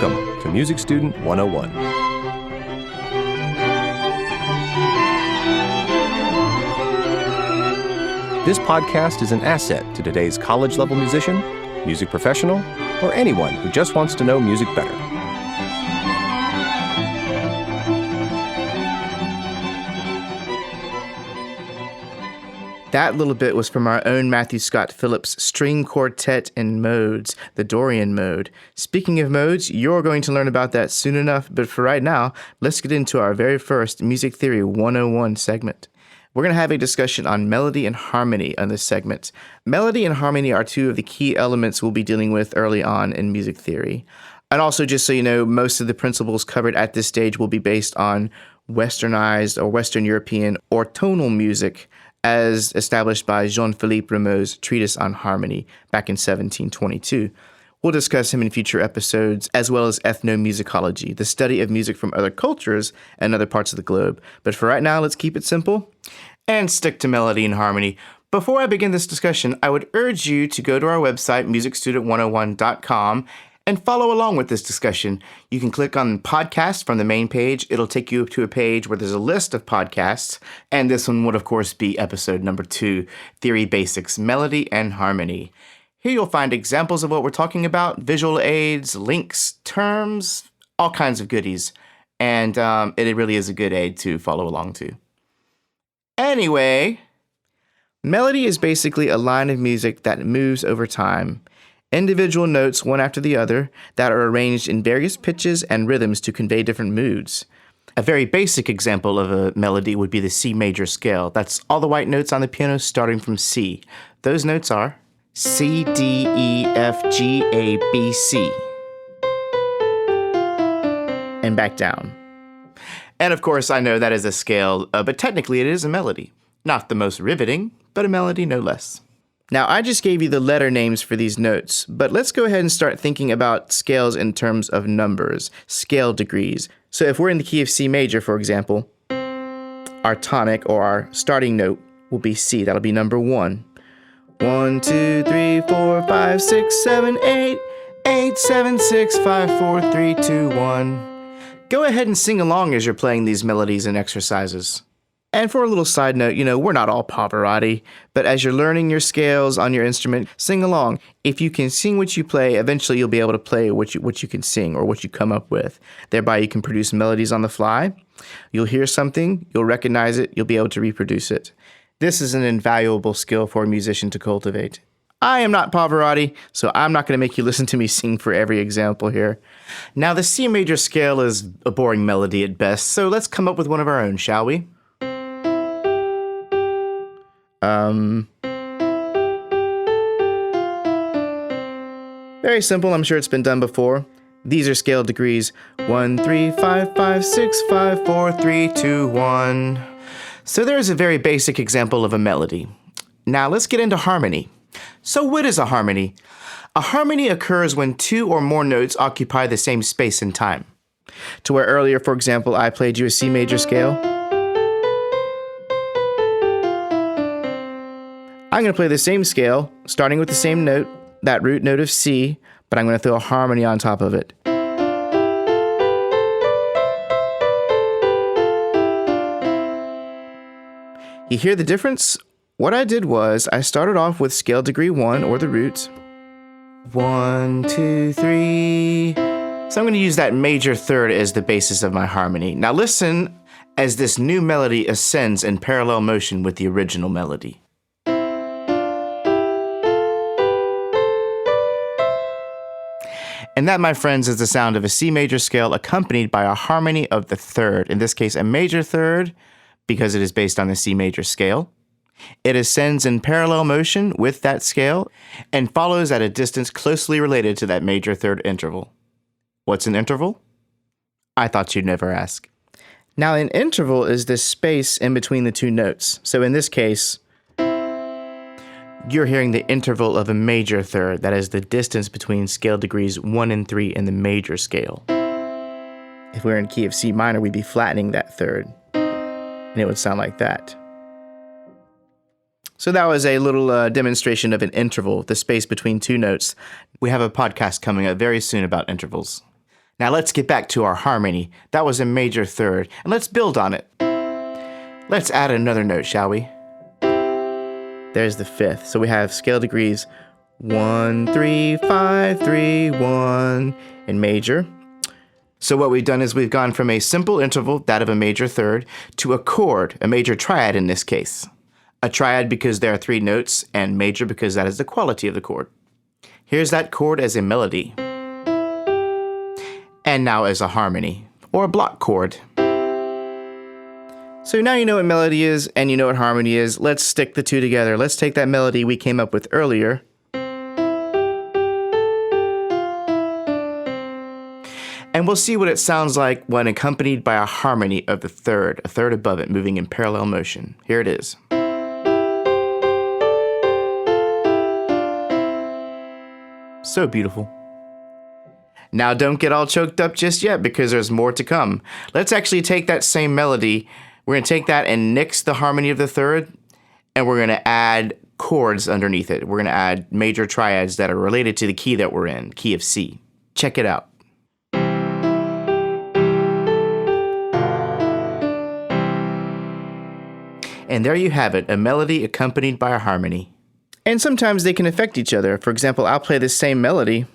Welcome to Music Student 101. This podcast is an asset to today's college-level musician, music professional, or anyone who just wants to know music better. That little bit was from our own Matthew Scott Phillips' String Quartet in Modes, the Dorian mode. Speaking of modes, you're going to learn about that soon enough, but for right now, let's get into our very first Music Theory 101 segment. We're going to have a discussion on melody and harmony on this segment. Melody and harmony are two of the key elements we'll be dealing with early on in music theory. And also, just so you know, most of the principles covered at this stage will be based on Westernized or Western European or tonal music, as established by Jean-Philippe Rameau's Treatise on Harmony back in 1722. We'll discuss him in future episodes, as well as ethnomusicology, the study of music from other cultures and other parts of the globe. But for right now, let's keep it simple and stick to melody and harmony. Before I begin this discussion, I would urge you to go to our website, musicstudent101.com, and follow along with this discussion. You can click on podcast from the main page. It'll take you to a page where there's a list of podcasts, and this one would, of course, be episode number 2, Theory Basics, Melody and Harmony. Here you'll find examples of what we're talking about, visual aids, links, terms, all kinds of goodies, and it really is a good aid to follow along to. Anyway, melody is basically a line of music that moves over time. Individual notes, one after the other, that are arranged in various pitches and rhythms to convey different moods. A very basic example of a melody would be the C major scale. That's all the white notes on the piano starting from C. Those notes are C, D, E, F, G, A, B, C. And back down. And of course, I know that is a scale, but technically it is a melody. Not the most riveting, but a melody no less. Now, I just gave you the letter names for these notes, but let's go ahead and start thinking about scales in terms of numbers, scale degrees. So if we're in the key of C major, for example, our tonic or our starting note will be C. That'll be number 1. 1, 2, 3, 4, 5, 6, 7, 8, 8, 7, 6, 5, 4, 3, 2, 1. Go ahead and sing along as you're playing these melodies and exercises. And for a little side note, we're not all Pavarotti, but as you're learning your scales on your instrument, sing along. If you can sing what you play, eventually you'll be able to play what you can sing or what you come up with. Thereby, you can produce melodies on the fly. You'll hear something, you'll recognize it, you'll be able to reproduce it. This is an invaluable skill for a musician to cultivate. I am not Pavarotti, so I'm not going to make you listen to me sing for every example here. Now, the C major scale is a boring melody at best, so let's come up with one of our own, shall we? Very simple. I'm sure it's been done before. These are scale degrees 1, 3, 5, 5, 6, 5, 4, 3, 2, 1. So there is a very basic example of a melody. Now let's get into harmony. So what is a harmony? A harmony occurs when two or more notes occupy the same space and time. To where earlier, for example, I played you a C major scale. I'm going to play the same scale, starting with the same note, that root note of C, but I'm going to throw a harmony on top of it. You hear the difference? What I did was I started off with scale degree 1, or the root. 1, 2, 3. So I'm going to use that major third as the basis of my harmony. Now listen as this new melody ascends in parallel motion with the original melody. And that, my friends, is the sound of a C major scale accompanied by a harmony of the third. In this case, a major third, because it is based on the C major scale. It ascends in parallel motion with that scale and follows at a distance closely related to that major third interval. What's an interval? I thought you'd never ask. Now, an interval is this space in between the two notes. So in this case, you're hearing the interval of a major third, that is the distance between scale degrees 1 and 3 in the major scale. If we were in key of C minor, we'd be flattening that third, and it would sound like that. So that was a little demonstration of an interval, the space between two notes. We have a podcast coming up very soon about intervals. Now let's get back to our harmony. That was a major third, and let's build on it. Let's add another note, shall we? There's the fifth. So we have scale degrees 1, 3, 5, 3, 1 in major. So what we've done is we've gone from a simple interval, that of a major third, to a chord, a major triad in this case. A triad because there are 3 notes, and major because that is the quality of the chord. Here's that chord as a melody. And now as a harmony, or a block chord. So now you know what melody is, and you know what harmony is. Let's stick the two together. Let's take that melody we came up with earlier, and we'll see what it sounds like when accompanied by a harmony of the third, a third above it, moving in parallel motion. Here it is. So beautiful. Now don't get all choked up just yet because there's more to come. Let's actually take that same melody, we're going to take that and nix the harmony of the third, and we're going to add chords underneath it. We're going to add major triads that are related to the key that we're in, key of C. Check it out. And there you have it, a melody accompanied by a harmony. And sometimes they can affect each other. For example, I'll play this same melody,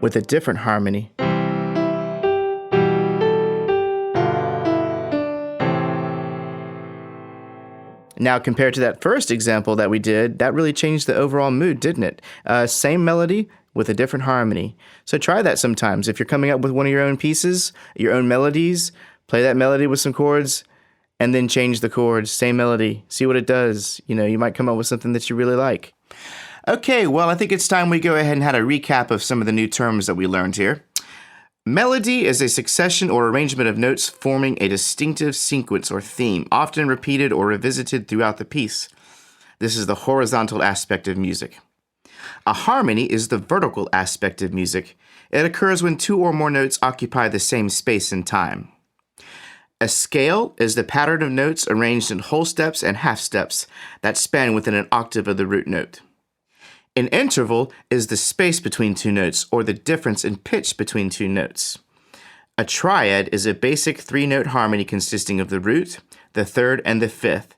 with a different harmony. Now, compared to that first example that we did, that really changed the overall mood, didn't it? Same melody with a different harmony. So try that sometimes. If you're coming up with one of your own pieces, your own melodies, play that melody with some chords, and then change the chords, same melody, see what it does. You know, you might come up with something that you really like. Okay, well, I think it's time we go ahead and have a recap of some of the new terms that we learned here. Melody is a succession or arrangement of notes forming a distinctive sequence or theme, often repeated or revisited throughout the piece. This is the horizontal aspect of music. A harmony is the vertical aspect of music. It occurs when 2 or more notes occupy the same space and time. A scale is the pattern of notes arranged in whole steps and half steps that span within an octave of the root note. An interval is the space between 2 notes, or the difference in pitch between 2 notes. A triad is a basic 3-note harmony consisting of the root, the third, and the fifth.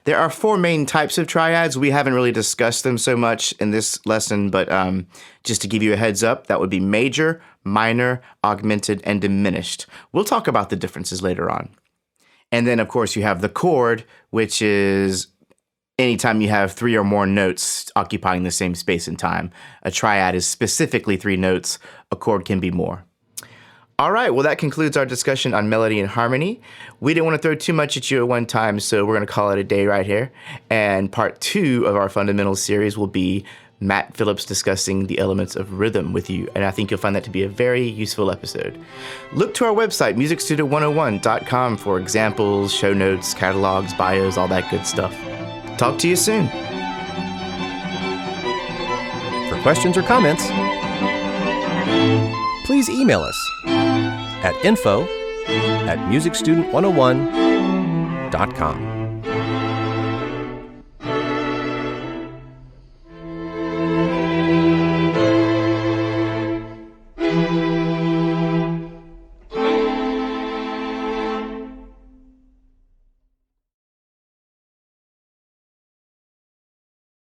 There are 4 main types of triads. We haven't really discussed them so much in this lesson, but just to give you a heads up, that would be major, minor, augmented, and diminished. We'll talk about the differences later on. And then, of course, you have the chord, which is anytime you have 3 or more notes occupying the same space and time. A triad is specifically 3 notes. A chord can be more. All right, well, that concludes our discussion on melody and harmony. We didn't want to throw too much at you at one time, so we're going to call it a day right here. And part 2 of our fundamentals series will be Matt Phillips discussing the elements of rhythm with you, and I think you'll find that to be a very useful episode. Look to our website, musicstudent101.com, for examples, show notes, catalogs, bios, all that good stuff. Talk to you soon. For questions or comments, please email us at info@musicstudent101.com.